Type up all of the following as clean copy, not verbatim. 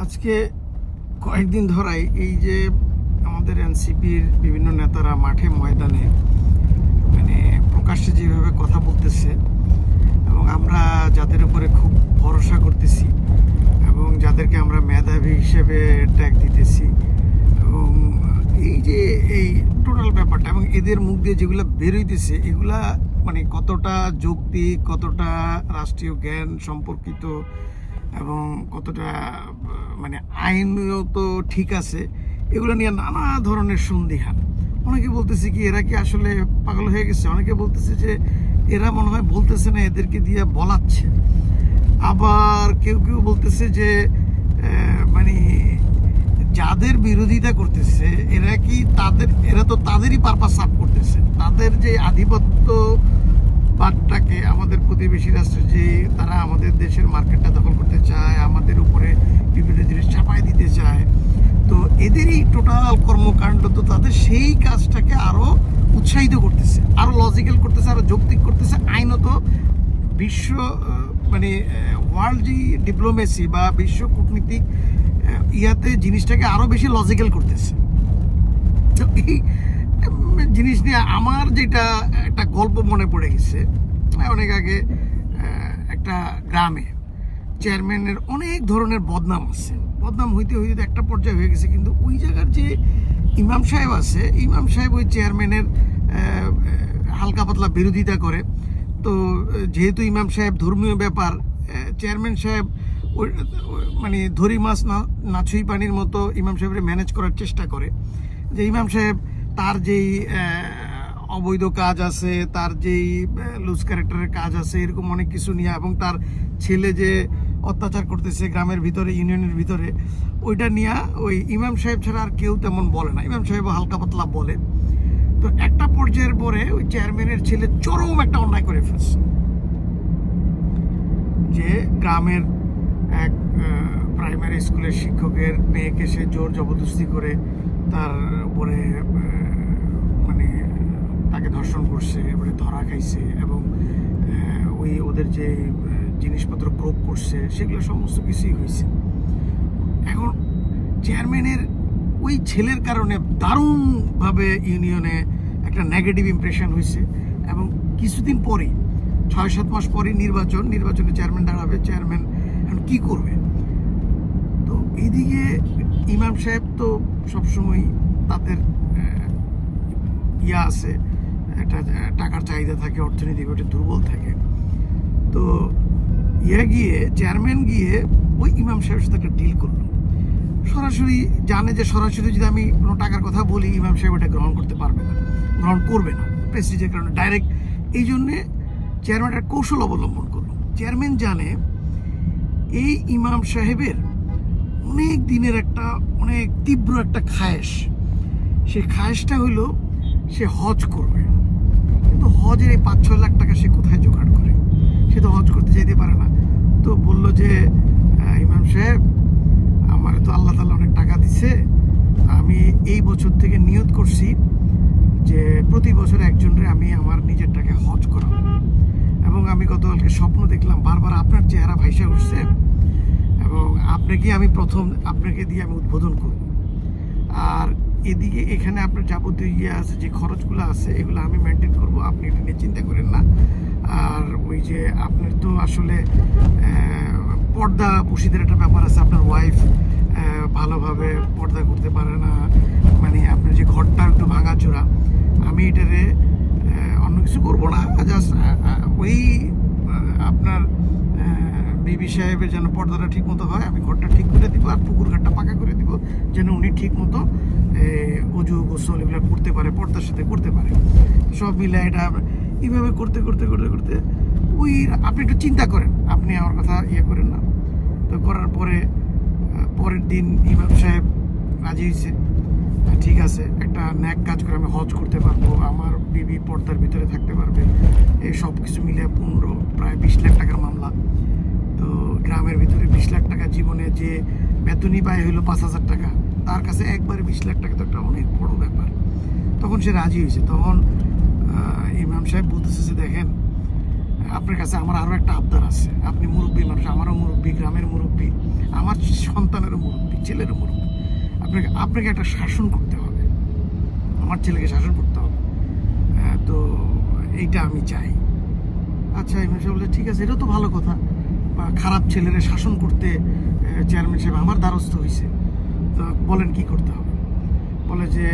আজকে কয়েকদিন ধরাই এই যে আমাদের এনসিপির বিভিন্ন নেতারা মাঠে ময়দানে মানে প্রকাশ্যে যেভাবে কথা বলতেছে এবং আমরা যাদের উপরে খুব ভরসা করতেছি এবং যাদেরকে আমরা মেধাবী হিসেবে ট্যাগ দিতেছি এবং এই টোটাল ব্যাপারটা এবং এদের মুখ দিয়ে যেগুলো বেরোইতেছে এগুলা মানে কতটা যৌক্তিক, কতটা রাষ্ট্রীয় জ্ঞান সম্পর্কিত এবং কতটা মানে আইনত ঠিক আছে, এগুলো নিয়ে নানা ধরনের সন্দিহান। অনেকে বলতেছে কি এরা কি আসলে পাগল হয়ে গেছে, অনেকে বলতেছে যে এরা মনে হয় বলতেছে না, এদেরকে দিয়ে বলাচ্ছে। আবার কেউ কেউ বলতেছে যে মানে যাদের বিরোধিতা করতেছে এরা তো তাদেরই পারপাস সার্ভ করতেছে, তাদের যে আধিপত্যবাদটাকে আমাদের প্রতিবেশী রাষ্ট্রের যে তারা আমাদের দেশের মার্কেটটা দখল করতে চায়, আমাদের উপরে বিভিন্ন জিনিস চাপাই দিতে চায়, তো এদেরই টোটাল কর্মকাণ্ড তো তাদের সেই কাজটাকে আরো উৎসাহিত করতেছে, আরো লজিক্যাল করতেছে, আরো যৌক্তিক করতেছে। আইনত বিশ্ব মানে ওয়ার্ল্ড যে ডিপ্লোমেসি বা বিশ্ব কূটনীতিক ইয়াতে জিনিসটাকে আরো বেশি লজিক্যাল করতেছে। তো এই জিনিস নিয়ে আমার যেটা একটা গল্প মনে পড়ে গেছে, অনেক আগে একটা গ্রামে চেয়ারম্যানের অনেক ধরনের বদনাম আছে, বদনাম হইতে হইতে একটা পর্যায়ে হয়ে গেছে, কিন্তু ওই জায়গার যে ইমাম সাহেব আছে, ইমাম সাহেব ওই চেয়ারম্যানের হালকা পাতলা বিরোধিতা করে। তো যেহেতু ইমাম সাহেব ধর্মীয় ব্যাপার, চেয়ারম্যান সাহেব মানে ধরি মাছ না ছুঁই পানির মতো ইমাম সাহেবের ম্যানেজ করার চেষ্টা করে, যে ইমাম সাহেব তার যেই অবৈধ কাজ আছে, তার যেই লুজ ক্যারেক্টারের কাজ আছে, এরকম অনেক কিছু নিয়ে, এবং তার ছেলে যে অত্যাচার করতেছে গ্রামের ভিতরে, ইউনিয়নের ভিতরে, ওইটা নিয়ে ওই ইমাম সাহেব ছাড়া আর কেউ তেমন বলে না, ইমাম সাহেব হালকা পাতলা বলে। তো একটা পর্যায়ের পরে ওই চেয়ারম্যানের ছেলে চরম একটা অন্যায় করে ফেলছে, যে গ্রামের এক প্রাইমারি স্কুলের শিক্ষকের মেয়েকে সে জোর জবরদস্তি করে তার উপরে মানে তাকে ধর্ষণ করছে, এবারে ধরা খাইছে, এবং ওদের যে জিনিসপত্র ক্রোপ করছে, সেগুলো সমস্ত কিছুই হয়েছে। এখন চেয়ারম্যানের ওই ছেলের কারণে দারুণভাবে ইউনিয়নে একটা নেগেটিভ ইমপ্রেশন হয়েছে, এবং কিছুদিন পরে 6-7 মাস পরে নির্বাচনে চেয়ারম্যান দাঁড়াবে, চেয়ারম্যান এখন কী করবে? তো এইদিকে ইমাম সাহেব তো সবসময় তাদের ইয়া আছে, একটা টাকার চাহিদা থাকে, অর্থনৈতিক ওটা দুর্বল থাকে। তো চেয়ারম্যান গিয়ে ওই ইমাম সাহেবের সাথে একটা ডিল করলো, সরাসরি জানে যে সরাসরি যদি আমি কোনো টাকার কথা বলি ইমাম সাহেব এটা গ্রহণ করবে না প্রেস্টিজের কারণে ডাইরেক্ট। এই জন্যে চেয়ারম্যান একটা কৌশল অবলম্বন করলো। চেয়ারম্যান জানে এই ইমাম সাহেবের অনেক দিনের একটা অনেক তীব্র একটা খায়েশ, সেই খায়েশটা হইলো সে হজ করবে, কিন্তু হজের এই 5-6 লাখ টাকা সে কোথায় জোগাড় করে? সে তো হজ করতে যেতে পারে না। তো বলল যে ইমাম সাহেব, আমার তো আল্লাহ তাআলা অনেক টাকা দিছে, আমি এই বছর থেকে নিয়ত করছি যে প্রতি বছর একজনরে আমি আমার নিজের টাকা হজ করাবো, এবং আমি গতকালকে স্বপ্ন দেখলাম বারবার আপনার চেহারা ভাইসা উঠছে, এবং আপনাকে দিয়ে আমি উদ্বোধন করব। আর এদিকে এখানে আপনার যাবতীয় ইয়ে আছে, যে খরচগুলো আছে, এগুলো আমি মেনটেন করব, আপনি এটা নিয়ে চিন্তা করেন না। আর ওই যে আপনার তো আসলে পর্দা পুশিদের একটা ব্যাপার আছে, আপনার ওয়াইফ ভালোভাবে পর্দা করতে পারে না, মানে আপনার যে ঘরটা একটু ভাঙাচোরা, আমি এটারে অন্য কিছু করবো না, জাস্ট ওই আপনার বিবি সাহেবের যেন পর্দাটা ঠিক মতো হয়, আমি ঘরটা ঠিক করে দিব, আর পুকুর ঘাটটা পাকা করে দিব, যেন উনি ঠিক মতো অজু গোসল এগুলো করতে পারে, পর্দার সাথে করতে পারে। সব মিলে এটা এইভাবে করতে করতে করতে করতে ওই আপনি একটু চিন্তা করেন, আপনি আমার কথা ইয়ে করেন না। তো করার পরের দিন ইমাম সাহেব রাজি হয়েছে, ঠিক আছে, একটা ন্যাক কাজ করে আমি হজ করতে পারবো, আমার বিবি পর্দার ভিতরে থাকতে পারবে, এই সব কিছু মিলে প্রায় 20 লাখ টাকার মামলা। তো গ্রামের ভিতরে 20 লাখ টাকা, জীবনে যে বেতনই পায় হইলো 5,000 টাকা, তার কাছে একবারে 20 লাখ টাকা তো একটা অনেক বড় ব্যাপার। তখন সে রাজি হয়েছে। তখন ইমাম সাহেব বলতেছে যে দেখেন, আপনার কাছে আমার আরও একটা আবদার আছে, আপনি মুরব্বী মানুষ, আমারও মুরব্বী, গ্রামের মুরব্বী, মুরব্বী, আমার সন্তানেরও মুরব্বী, ছেলেরও মুরব্বী, আপনাকে একটা শাসন করতে হবে, আমার ছেলেকে শাসন করতে হবে। তো এইটা আমি চাই। আচ্ছা, ইমাম সাহেব বলে ঠিক আছে, এটা তো ভালো কথা, খারাপ ছেলেরে শাসন করতে চেয়ারম্যান সাহেব আমার দ্বারস্থ হয়েছে, তো বলেন কি করতে হবে। বলে যে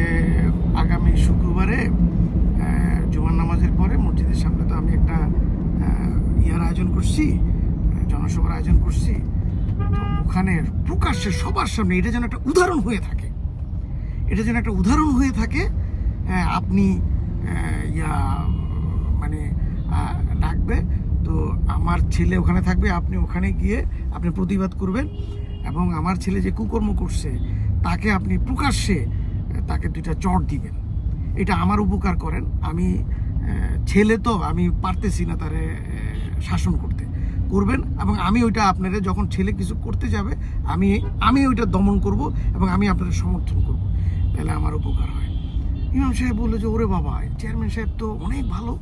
আগামী শুক্রবারে জুমার নামাজের পরে মসজিদের সামনে তো আমি একটা আয়োজন করছি, জনসভার আয়োজন করছি, তো ওখানে প্রকাশ্যে সবার সামনে এটা যেন একটা উদাহরণ হয়ে থাকে, আপনি মানে ডাকবে, তো আমার ছেলে ওখানে থাকবে, আপনি ওখানে গিয়ে আপনি প্রতিবাদ করবেন এবং আমার ছেলে যে কুকর্ম করছে তাকে আপনি প্রকাশ্যে তাকে 2টা চট দিবেন। এটা আমার উপকার করেন, আমি ছেলে তো আমি পারতেছি না তারে শাসন করবেন, এবং আমি ওইটা আপনারা যখন ছেলে কিছু করতে যাবে আমি ওইটা দমন করব এবং আমি আপনাদের সমর্থন করব, তাহলে আমার উপকার হয়। ইমাম সাহেব বললো যে ওরে বাবা, চেয়ারম্যান সাহেব তো অনেক ভালো,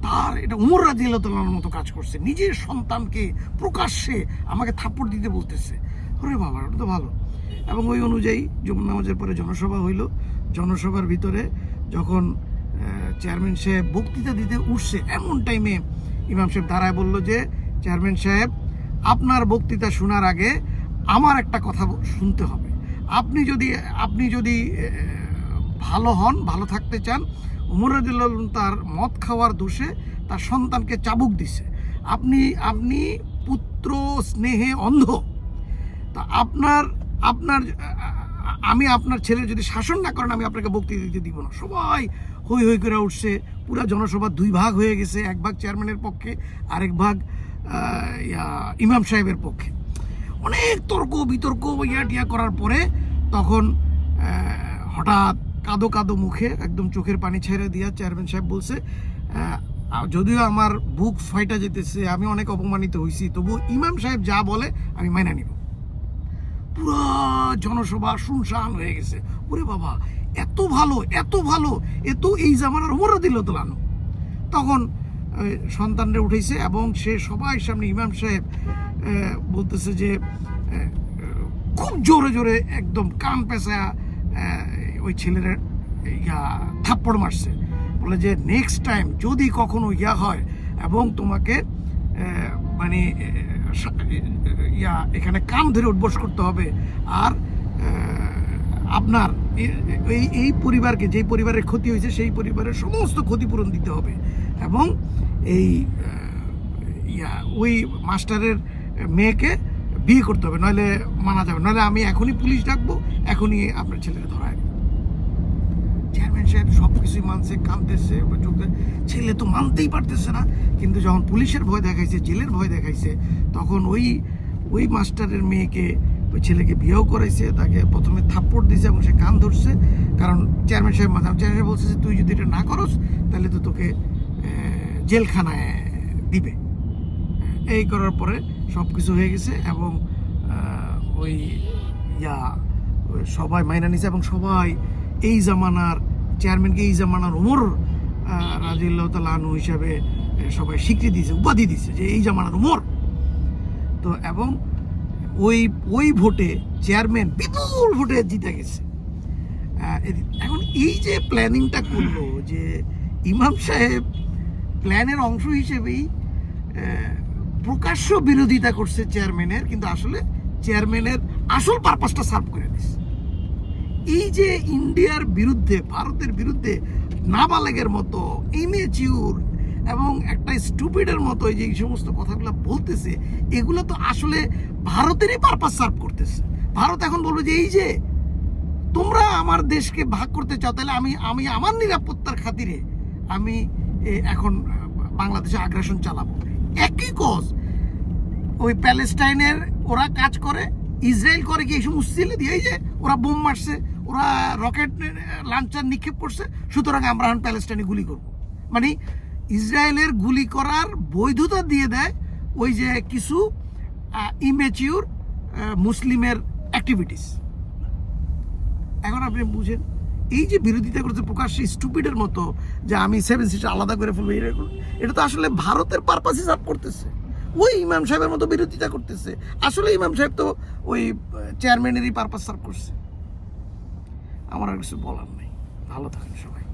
তার এটা উমর রাদিয়াল্লাহু তাআলার মতো কাজ করছে, নিজের সন্তানকে প্রকাশ্যে আমাকে থাপ্পড় দিতে বলতেছে, ওরে বাবা ওটা তো ভালো। এবং ওই অনুযায়ী জুমার নামাজের পরে জনসভা হইল। জনসভার ভিতরে যখন চেয়ারম্যান সাহেব বক্তৃতা দিতে উঠছে, এমন টাইমে ইমাম সাহেব দাঁড়ায় বলল যে চেয়ারম্যান সাহেব, আপনার বক্তৃতা শোনার আগে আমার একটা কথা শুনতে হবে। আপনি যদি ভালো হন, ভালো থাকতে চান, উমর রাদিয়াল্লাহু তাআলা তার মদ খাওয়ার দোষে তার সন্তানকে চাবুক দিছে, আপনি পুত্র স্নেহে অন্ধ, তা আমি আপনার ছেলে যদি শাসন না করেন আমি আপনাকে বক্তৃতা দিতে দিব না। সবাই হই হই করে উঠছে, পুরা জনসভা 2 ভাগ হয়ে গেছে, এক ভাগ চেয়ারম্যানের পক্ষে, আরেক ভাগ ইমাম সাহেবের পক্ষে। অনেক তর্ক বিতর্ক টিয়া করার পরে তখন হঠাৎ কাদো মুখে একদম চোখের পানি ছেড়ে দিয়া চেয়ারম্যান সাহেব বলছে, যদিও আমার বুক ফাইটা যেতেছে, আমি অনেক অপমানিত হয়েছি, তবু ইমাম সাহেব যা বলে আমি মাইনা নিব। পুরা জনসভা শুনশান হয়ে গেছে, ওরে বাবা এত ভালো, এ তো এই জামানার উমর রাদিয়াল্লাহু তাআলা। তখন সন্তানরা উঠেছে এবং সে সবাই সামনে ইমাম সাহেব বলতেছে যে খুব জোরে একদম কান পেঁচা ওই ছেলের থাপ্পড় মারছে, বলে যে নেক্সট টাইম যদি কখনো হয় এবং তোমাকে মানে এখানে কান ধরে উঠবস করতে হবে, আর আপনার এই পরিবারকে, যেই পরিবারের ক্ষতি হয়েছে সেই পরিবারের সমস্ত ক্ষতিপূরণ দিতে হবে, এবং এই ওই মাস্টারের মেয়েকে বিয়ে করতে হবে, নইলে মানা যাবে, নইলে আমি এখনই পুলিশ ডাকবো, এখনই আপনার ছেলেকে ধরায় দেবো। চেয়ারম্যান সাহেব সব কিছুই মানছে, কাঁদতেছে, ছেলে তো মানতেই পারতেছে না, কিন্তু যখন পুলিশের ভয় দেখাইছে, জেলের ভয় দেখাইছে, তখন ওই মাস্টারের মেয়েকে, ওই ছেলেকে বিয়েও করাইছে, তাকে প্রথমে থাপ্পড় দিয়েছে এবং সে কান ধরছে, কারণ চেয়ারম্যান সাহেব বলছে যে তুই যদি এটা না করস তাহলে তো তোকে জেলখানায় দিবে। এই করার পরে সব কিছু হয়ে গেছে এবং ওই সবাই মাইনা নিছে, এবং সবাই এই জামানার চেয়ারম্যানকে এই জামানার উমর রাদিয়াল্লাহু তাআলা আনহু হিসাবে সবাই স্বীকৃতি দিয়েছে, উপাধি দিচ্ছে যে এই জামানার উমর। তো এবং ওই ভোটে চেয়ারম্যান বিপুল ভোটে জিতে গেছে। এখন এই যে প্ল্যানিংটা করলো, যে ইমাম সাহেব প্ল্যানের অংশ হিসেবেই প্রকাশ্য বিরোধিতা করছে চেয়ারম্যানের, কিন্তু আসলে চেয়ারম্যানের আসল পারপাসটা সার্ভ করে দিচ্ছে। এই যে ইন্ডিয়ার বিরুদ্ধে, ভারতের বিরুদ্ধে নাবালেগের মতো ইমেচিউর এবং একটা স্টুপিডের মতো যে এই সমস্ত কথাগুলো বলতেছে, এগুলো তো আসলে ভারতেরই পারপাস সার্ভ করতেছে। ভারত এখন বলবে যে এই যে তোমরা আমার দেশকে ভাগ করতে চাও, তাহলে আমি আমার নিরাপত্তার খাতিরে আমি এখন বাংলাদেশে আগ্রাসন চালাবো। একই কজ ওই প্যালেস্টাইনের ওরা কাজ করে, ইসরায়েল করে কি এই সমস্ত ছেলে দিয়ে, এই যে ওরা বোম মারছে, ওরা রকেট লঞ্চার নিক্ষেপ করছে, সুতরাং আমরা এখন প্যালেস্টাইনে গুলি করব। মানে ইসরায়েলের গুলি করার বৈধতা দিয়ে দেয় ওই যে কিছু ইমেচিউর মুসলিমের অ্যাক্টিভিটিস। এখন আপনি বুঝেন, এই যে বিরোধিতা করতে প্রকাশ্যে স্টুপিডের মতো যে আমি 7 সিটার আলাদা করে ফেলবো, এটা তো আসলে ভারতের পারপাসই সার্ভ করতেছে। ওই ইমাম সাহেবের মতো বিরোধিতা করতেছে। আসলে ইমাম সাহেব তো ওই চেয়ারম্যানেরই পারপাস সার্ভ করছে। আমার আর কিছু বলার নেই। ভালো থাকেন সবাই।